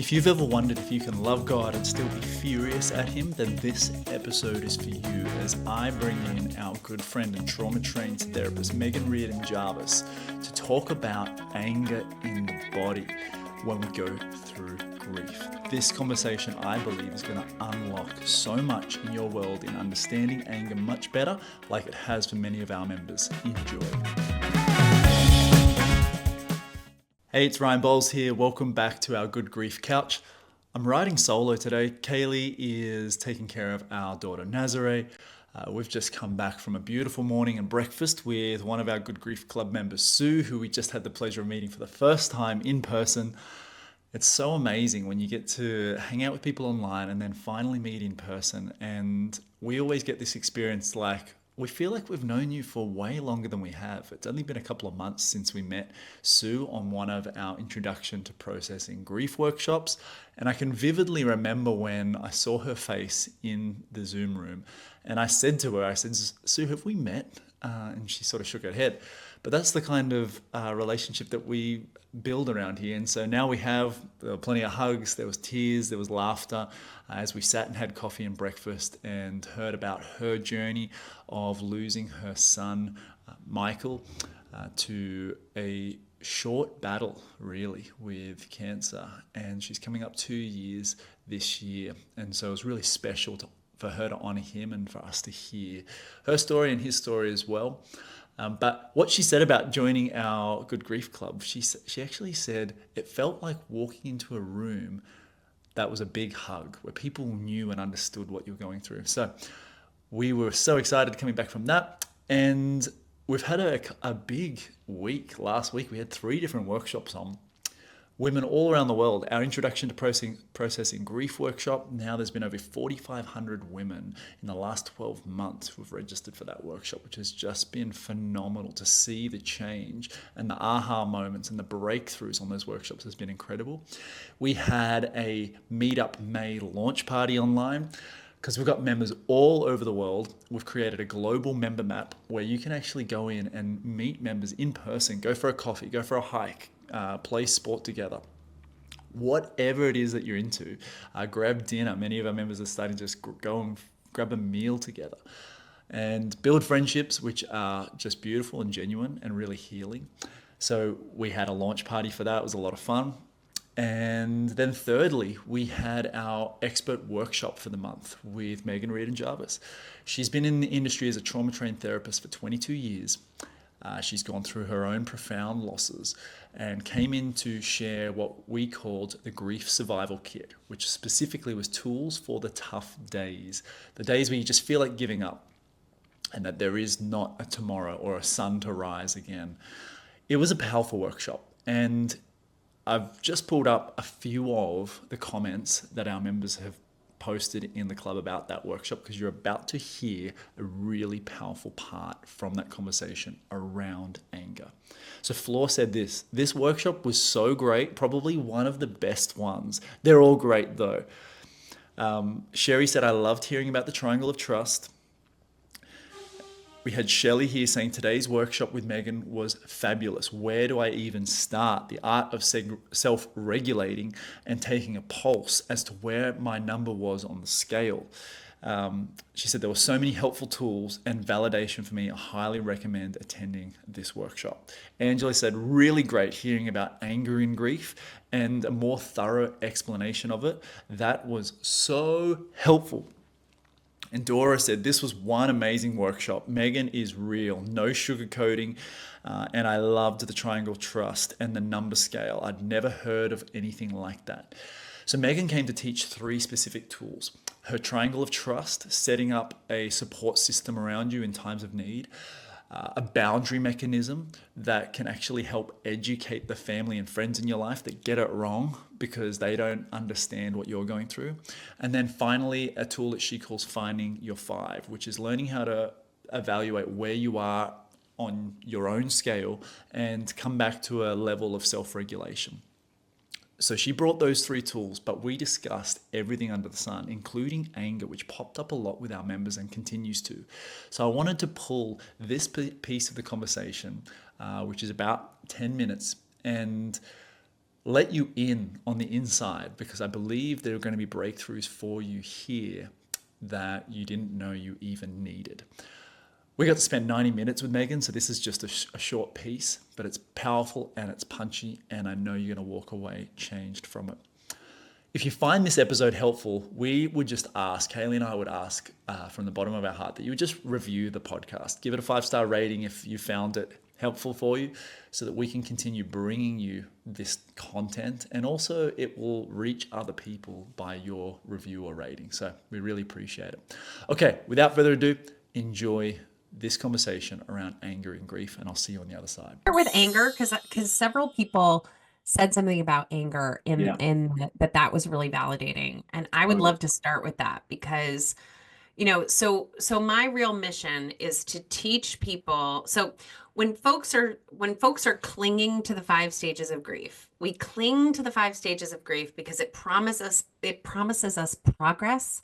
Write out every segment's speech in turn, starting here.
If you've ever wondered if you can love God and still be furious at Him, then this episode is for you as I bring in our good friend and trauma-trained therapist, Meghan Riordan Jarvis, to talk about anger in the body when we go through grief. This conversation, I believe, is going to unlock so much in your world in understanding anger much better, like it has for many of our members. Enjoy. Hey, it's Ryan Bowles here. Welcome back to our Good Grief Couch. I'm riding solo today. Kaylee is taking care of our daughter Nazare. We've just come back from a beautiful morning and breakfast with one of our Good Grief Club members, Sue, who we just had the pleasure of meeting for the first time in person. It's so amazing when you get to hang out with people online and then finally meet in person. And we always get this experience like, we feel like we've known you for way longer than we have. It's only been a couple of months since we met Sue on one of our Introduction to Processing Grief workshops. And I can vividly remember when I saw her face in the Zoom room. And I said to her, Sue, have we met? And she sort of shook her head. But that's the kind of relationship that we build around here. And so now there were plenty of hugs, there was tears, there was laughter as we sat and had coffee and breakfast and heard about her journey of losing her son, Michael, to a short battle, really, with cancer. And she's coming up 2 years this year. And so it was really special for her to honor him and for us to hear her story and his story as well. But what she said about joining our Good Grief Club, she actually said it felt like walking into a room that was a big hug, where people knew and understood what you were going through. So we were so excited coming back from that. And we've had a big week. Last week we had 3 different workshops on. Women all around the world, our Introduction to Processing Grief workshop, now there's been over 4,500 women in the last 12 months who've registered for that workshop, which has just been phenomenal to see the change, and the aha moments and the breakthroughs on those workshops has been incredible. We had a Meetup May launch party online. Because we've got members all over the world. We've created a global member map where you can actually go in and meet members in person, go for a coffee, go for a hike, play sport together. Whatever it is that you're into, grab dinner. Many of our members are starting to just go and grab a meal together and build friendships, which are just beautiful and genuine and really healing. So we had a launch party for that. It was a lot of fun. And then thirdly, we had our expert workshop for the month with Meghan Riordan Jarvis. She's been in the industry as a trauma-trained therapist for 22 years. She's gone through her own profound losses and came in to share what we called the Grief Survival Kit, which specifically was tools for the tough days, the days where you just feel like giving up and that there is not a tomorrow or a sun to rise again. It was a powerful workshop, and I've just pulled up a few of the comments that our members have posted in the club about that workshop, because you're about to hear a really powerful part from that conversation around anger. So Flor said this workshop was so great, probably one of the best ones. They're all great though. Sherry said, I loved hearing about the triangle of trust. We had Shelley here saying today's workshop with Meghan was fabulous. Where do I even start? The art of self-regulating and taking a pulse as to where my number was on the scale. She said there were so many helpful tools and validation for me. I highly recommend attending this workshop. Angela said really great hearing about anger and grief and a more thorough explanation of it. That was so helpful. And Dora said, this was one amazing workshop. Meghan is real, no sugarcoating. And I loved the triangle trust and the number scale. I'd never heard of anything like that. So Meghan came to teach 3 specific tools. Her triangle of trust, setting up a support system around you in times of need. A boundary mechanism that can actually help educate the family and friends in your life that get it wrong because they don't understand what you're going through. And then finally, a tool that she calls Finding Your 5, which is learning how to evaluate where you are on your own scale and come back to a level of self-regulation. So she brought those 3 tools, but we discussed everything under the sun, including anger, which popped up a lot with our members and continues to. So I wanted to pull this piece of the conversation, which is about 10 minutes, and let you in on the inside, because I believe there are going to be breakthroughs for you here that you didn't know you even needed. We got to spend 90 minutes with Meghan, so this is just a short piece, but it's powerful and it's punchy, and I know you're going to walk away changed from it. If you find this episode helpful, we would just ask, Kaylee and I would ask from the bottom of our heart that you would just review the podcast. Give it a 5-star rating if you found it helpful for you, so that we can continue bringing you this content. And also it will reach other people by your review or rating. So we really appreciate it. Okay, without further ado, enjoy this conversation around anger and grief, and I'll see you on the other side. Start with anger because several people said something about anger Yeah, that was really validating, and I would totally. love to start with that because so my real mission is to teach people. So when folks are clinging to the 5 stages of grief, we cling to the 5 stages of grief because it promises us progress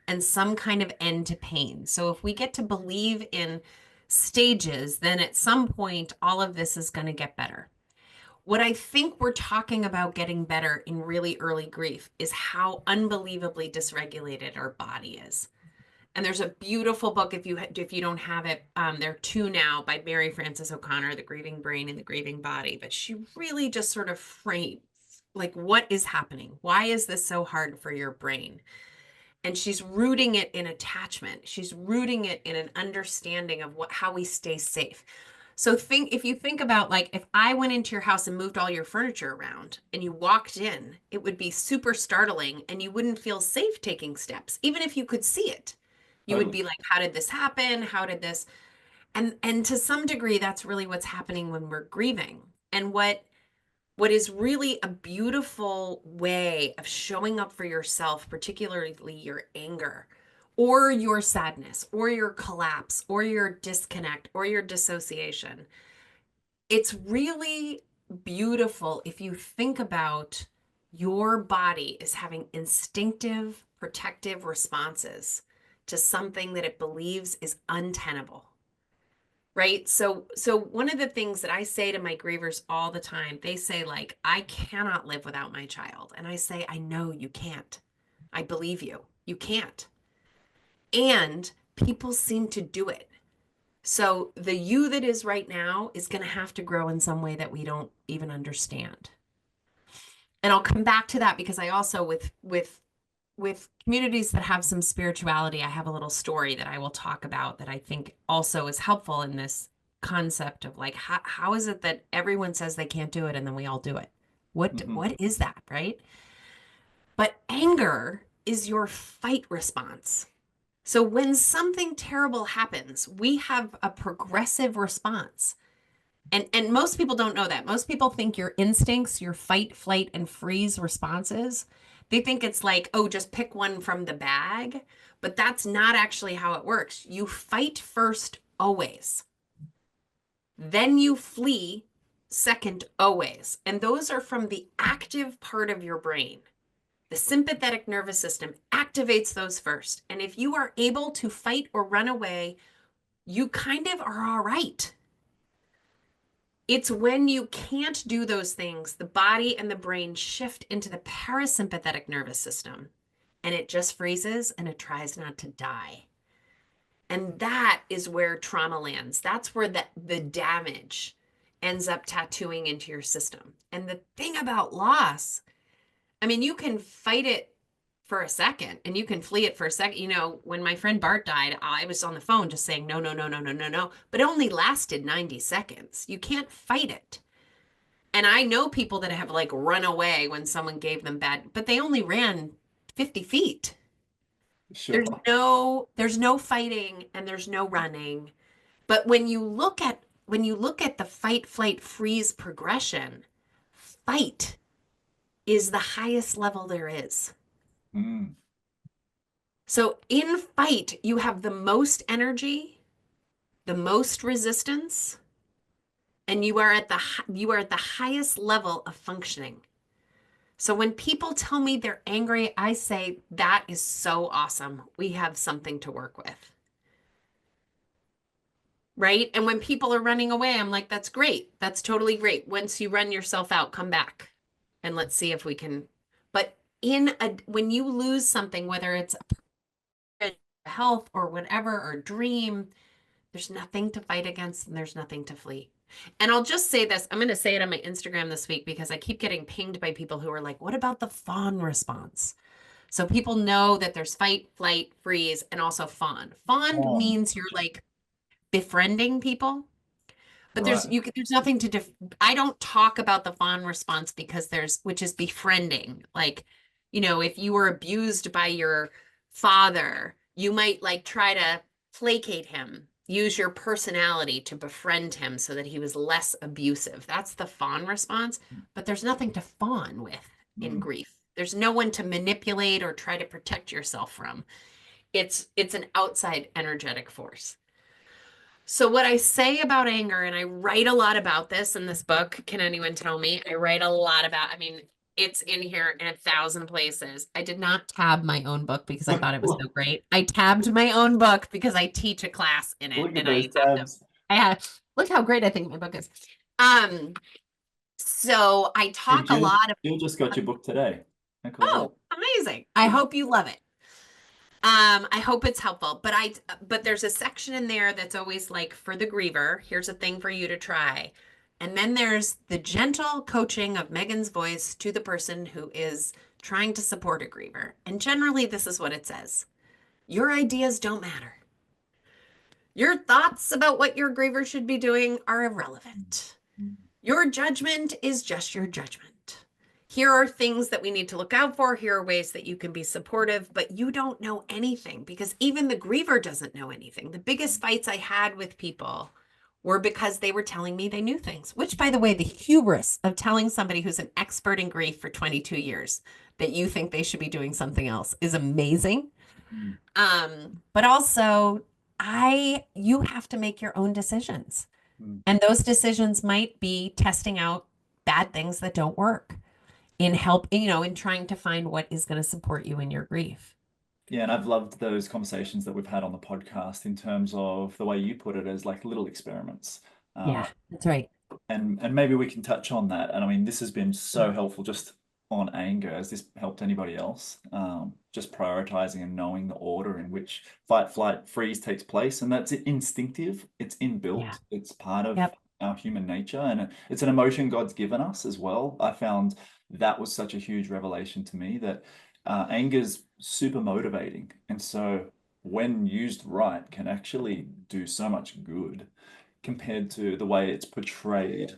and some kind of end to pain. So if we get to believe in stages, then at some point, all of this is going to get better. What I think we're talking about getting better in really early grief is how unbelievably dysregulated our body is. And there's a beautiful book if you don't have it. There are two now by Mary Frances O'Connor, The Grieving Brain and the Grieving Body. But she really just sort of frames like what is happening. Why is this so hard for your brain? And she's rooting it in attachment. She's rooting it in an understanding of how we stay safe. So if you think about, like, if I went into your house and moved all your furniture around and you walked in, it would be super startling and you wouldn't feel safe taking steps, even if you could see it. You would Totally. be like, how did this happen? How did this? And to some degree, that's really what's happening when we're grieving. And what is really a beautiful way of showing up for yourself, particularly your anger or your sadness or your collapse or your disconnect or your dissociation. It's really beautiful if you think about your body as having instinctive protective responses to something that it believes is untenable. Right? So one of the things that I say to my grievers all the time, they say, like, I cannot live without my child. And I say, I know you can't. I believe you. You can't. And people seem to do it. So the you that is right now is going to have to grow in some way that we don't even understand. And I'll come back to that because I also with communities that have some spirituality, I have a little story that I will talk about that I think also is helpful in this concept of, like, how is it that everyone says they can't do it and then we all do it? What Mm-hmm. what is that, right? But anger is your fight response. So when something terrible happens, we have a progressive response. And most people don't know that. Most people think your instincts, your fight, flight, and freeze responses, they think it's like, oh, just pick one from the bag. But that's not actually how it works. You fight first, always. Then you flee second, always. And those are from the active part of your brain. The sympathetic nervous system activates those first. And if you are able to fight or run away, you kind of are all right. It's when you can't do those things, the body and the brain shift into the parasympathetic nervous system and it just freezes and it tries not to die. And that is where trauma lands. That's where the damage ends up tattooing into your system. And the thing about loss, I mean, you can fight it for a second and you can flee it for a second. When my friend Bart died, I was on the phone just saying, no, no, no, no, no, no, no. But it only lasted 90 seconds. You can't fight it. And I know people that have, like, run away when someone gave them bad, but they only ran 50 feet. There's Sure. no there's no fighting and there's no running. But when you look at the fight, flight, freeze progression, fight is the highest level there is. Mm. So in fight, you have the most energy, the most resistance, and you are at the highest level of functioning. So when people tell me they're angry, I say that is so awesome. We have something to work with. Right? And when people are running away, I'm like, that's great. That's totally great. Once you run yourself out, come back. and let's see if we can. But when you lose something, whether it's health or whatever, or dream, there's nothing to fight against and there's nothing to flee. And I'll just say this, I'm going to say it on my Instagram this week because I keep getting pinged by people who are like, what about the fawn response? So people know that there's fight, flight, freeze, and also fawn. Fawn Um, means you're like befriending people. But right. there's nothing to I don't talk about the fawn response because which is befriending. Like, if you were abused by your father, you might like try to placate him, use your personality to befriend him so that he was less abusive. That's the fawn response, but there's nothing to fawn with in Mm, grief. There's no one to manipulate or try to protect yourself from. It's an outside energetic force. So, what I say about anger, and I write a lot about this in this book, can anyone tell me? I write a lot about, I mean, it's in here in 1,000 places. I did not tab my own book because I thought it was so great. I tabbed my own book because I teach a class in it Look at and those I have them. tabs. Look how great I think my book is. Um, so I Hey, talk a lot of, Jill just got your book today. How cool is that? oh, amazing. I hope you love it. I hope it's helpful, but there's a section in there that's always like for the griever, here's a thing for you to try. And then there's the gentle coaching of Megan's voice to the person who is trying to support a griever. And generally this is what it says. Your ideas don't matter. Your thoughts about what your griever should be doing are irrelevant. Mm, Your judgment is just your judgment. Here are things that we need to look out for. Here are ways that you can be supportive, but you don't know anything because even the griever doesn't know anything. The biggest fights I had with people were because they were telling me they knew things, which, by the way, the hubris of telling somebody who's an expert in grief for 22 years that you think they should be doing something else is amazing. mm, But also, you have to make your own decisions. mm. And those decisions might be testing out bad things that don't work in trying to find what is going to support you in your grief. Yeah, and I've loved those conversations that we've had on the podcast in terms of the way you put it as like little experiments. Uh, Yeah, that's right. and maybe we can touch on that. And I mean, this has been so helpful just on anger. Has this helped anybody else? Just prioritizing and knowing the order in which fight, flight, freeze takes place, and that's instinctive. It's Yeah. inbuilt. It's part of Yep. our human nature, and it's an emotion God's given us as well. I found that was such a huge revelation to me that anger's super motivating, and so when used right, can actually do so much good compared to the way it's portrayed.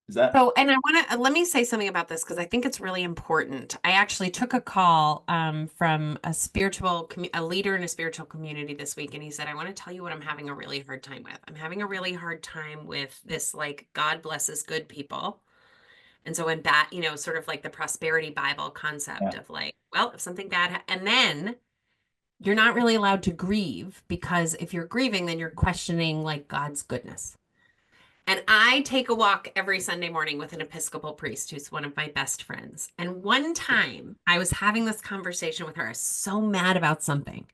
Is that? So, and I want to let me say something about this because I think it's really important. I actually took a call from a leader in a spiritual community this week, and he said, "I want to tell you what I'm having a really hard time with. I'm having a really hard time with this, like God blesses good people." And so in that, sort of like the prosperity Bible concept Yeah. of like, well, if something bad, and then you're not really allowed to grieve because if you're grieving, then you're questioning like God's goodness. And I take a walk every Sunday morning with an Episcopal priest who's one of my best friends. And one time I was having this conversation with her. I was so mad about something.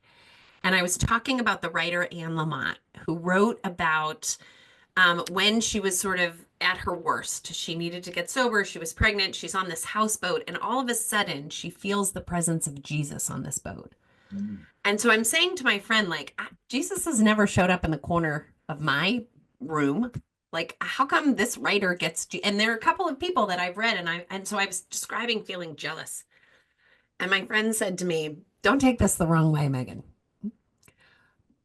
And I was talking about the writer Anne Lamott, who wrote about when she was sort of at her worst. She needed to get sober. She was pregnant. She's on this houseboat. And all of a sudden, she feels the presence of Jesus on this boat. Mm, And so I'm saying to my friend, like, Jesus has never showed up in the corner of my room. Like, how come this writer gets to, and there are a couple of people that I've read, and so I was describing feeling jealous. And my friend said to me, don't take this the wrong way, Megan,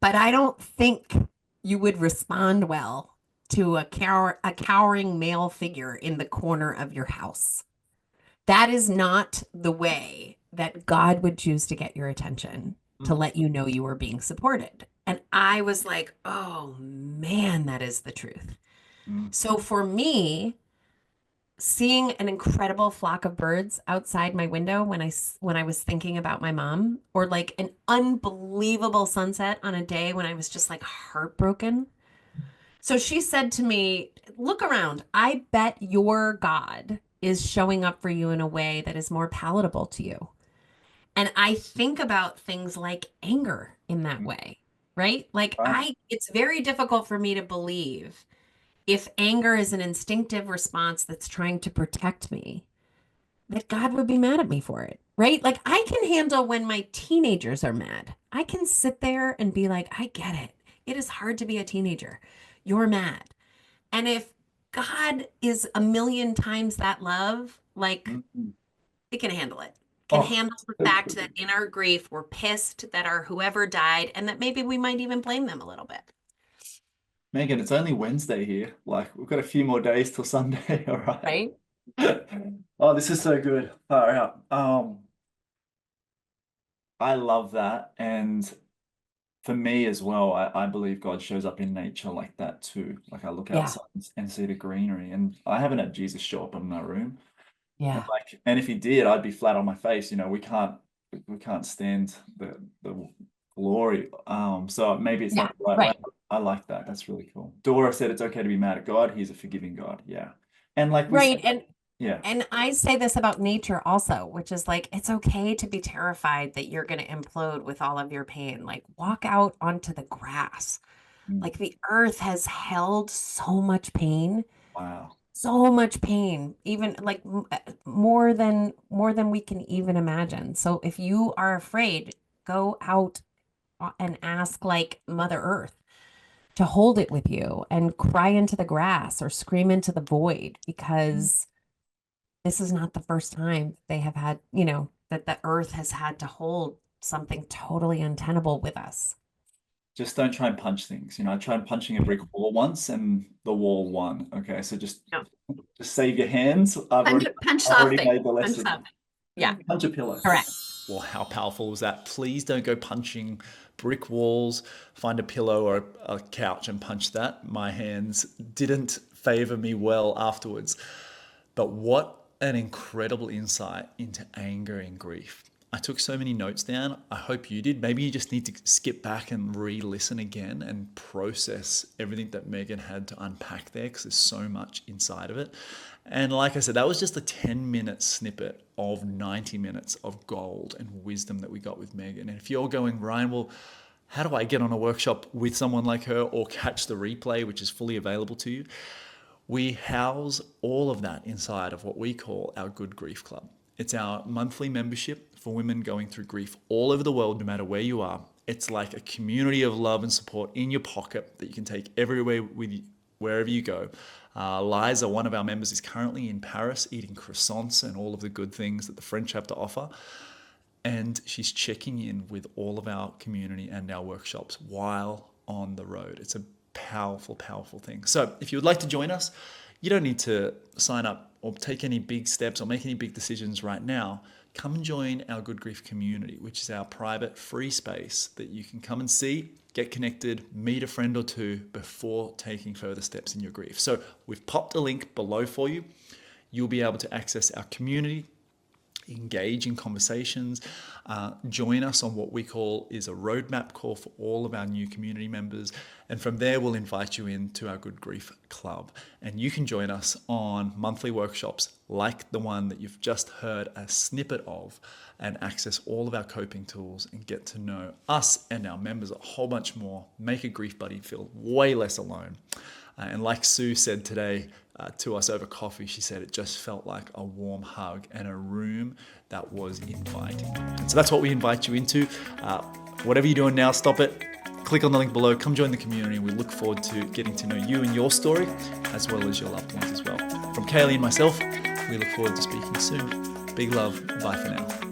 but I don't think you would respond well to a cowering male figure in the corner of your house. That is not the way that God would choose to get your attention, to mm, let you know you were being supported. And I was like, oh man, that is the truth. mm, So for me, seeing an incredible flock of birds outside my window when I was thinking about my mom, or like an unbelievable sunset on a day when I was just like heartbroken. So she said to me, look around. I bet your God is showing up for you in a way that is more palatable to you. And I think about things like anger in that mm. way, right? Like Right. it's very difficult for me to believe if anger is an instinctive response that's trying to protect me, that God would be mad at me for it, right? Like I can handle when my teenagers are mad. I can sit there and be like, I get it. It is hard to be a teenager. You're mad. And if God is a million times that love, like Mhm. it can handle it. Can Oh, handle the so fact good. that in our grief we're pissed that our whoever died and that maybe we might even blame them a little bit. Megan, it's only Wednesday here. Like we've got a few more days till Sunday. All right. Right? Oh, this is so good. Far out. I love that. And for me as well, I believe God shows up in nature like that too. Like I look Yeah. outside and see the greenery, and I haven't had Jesus show up in my room. And Yeah. like, and if he did, I'd be flat on my face. We can't stand the glory. So maybe it's Yeah. not the right way. Right. I like that. That's really cool. Dora said it's okay to be mad at God. He's a forgiving God. Yeah. And like we said, Right. And yeah, And I say this about nature also, which is like, it's okay to be terrified that you're going to implode with all of your pain. Like, walk out onto the grass. mm, Like, the earth has held wow. so much pain, even like more than we can even imagine. So if you are afraid, go out and ask like Mother Earth to hold it with you and cry into the grass or scream into the void Mm. because this is not the first time they have had, that the earth has had to hold something totally untenable with us. Just don't try and punch things. I tried punching a brick wall once, and the wall won. Okay, so just No. just save your hands. I've Punch, already punch I've already something. made the Punch lesson. something. Yeah, Punch a pillow. correct. Well, how powerful was that? Please don't go punching brick walls. Find a pillow or a couch and punch that. My hands didn't favor me well afterwards. But what an incredible insight into anger and grief. I took so many notes down. I hope you did. Maybe you just need to skip back and re listen again and process everything that Megan had to unpack there because there's so much inside of it. And like I said, that was just a 10-minute snippet of 90 minutes of gold and wisdom that we got with Megan. And if you're going, Ryan, well, how do I get on a workshop with someone like her or catch the replay, which is fully available to you? We house all of that inside of what we call our Good Grief Club. It's our monthly membership for women going through grief all over the world, no matter where you are. It's like a community of love and support in your pocket that you can take everywhere with you, wherever you go. Liza, one of our members, is currently in Paris eating croissants and all of the good things that the French have to offer. And she's checking in with all of our community and our workshops while on the road. It's a powerful, powerful thing. So if you would like to join us, you don't need to sign up or take any big steps or make any big decisions right now. Come and join our Good Grief community, which is our private free space that you can come and see, get connected, meet a friend or two before taking further steps in your grief. So we've popped a link below for you. You'll be able to access our community, engage in conversations, join us on what we call is a roadmap call for all of our new community members. And from there, we'll invite you into our Good Grief Club. And you can join us on monthly workshops like the one that you've just heard a snippet of and access all of our coping tools and get to know us and our members a whole bunch more. Make a grief buddy feel way less alone. And like Sue said today to us over coffee, she said it just felt like a warm hug and a room that was inviting. And so that's what we invite you into. Whatever you're doing now, stop it. Click on the link below. Come join the community. And we look forward to getting to know you and your story, as well as your loved ones as well. From Kaylee and myself, we look forward to speaking soon. Big love. Bye for now.